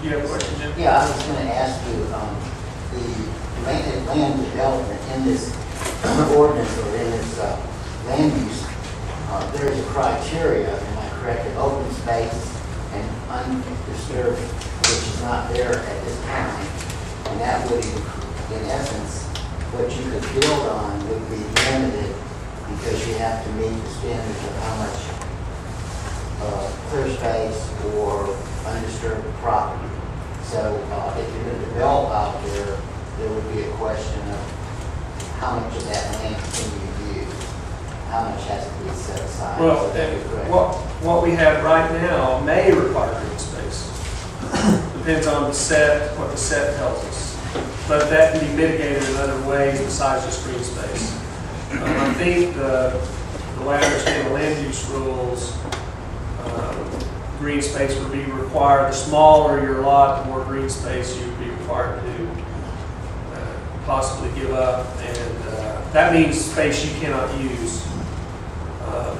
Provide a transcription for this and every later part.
You have a question, Jim? Yeah, I was going to ask you, the land development in this ordinance or in this land use, there's a criteria, am I correct, of open space and undisturbed, which is not there at this time. And that would, in essence, what you could build on would be limited because you have to meet the standards of how much clear space or undisturbed property. So if you're going to develop out there, there would be a question of how much of that land can you use, how much has to be set aside. Well, what we have right now may require green space. Depends on the set, what the set tells us. But that can be mitigated in other ways besides just green space. I think the way I understand the land use rules, green space would be required. The smaller your lot, the more green space you'd be required to possibly give up. And that means space you cannot use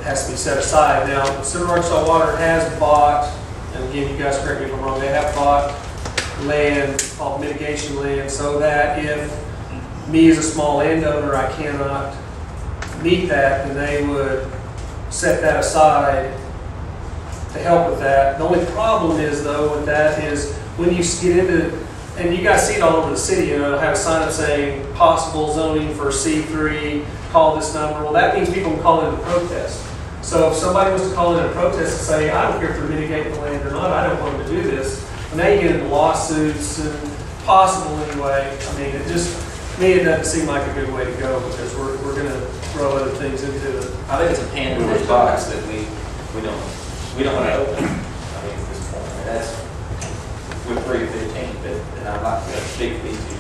has to be set aside. Now, Central Arkansas Water has bought, and again, you guys correct me if I'm wrong, they have bought land called mitigation land so that if me as a small landowner, I cannot meet that, then they would set that aside to help with that. The only problem is, though, with that is when you get into, and you guys see it all over the city, you know, it'll have a sign up saying possible zoning for C3, call this number. Well, that means people can call in to protest. So if somebody was to call in a protest and say, I don't care if they're mitigating the land or not, I don't want them to do this, and now you get into lawsuits and possible anyway. I mean, it just, to me, it doesn't seem like a good way to go because we're going to throw other things into it. I think it's a Pandora's box that we don't want to open. I think at this point, and that's with 315. But and I'd like to speak to these two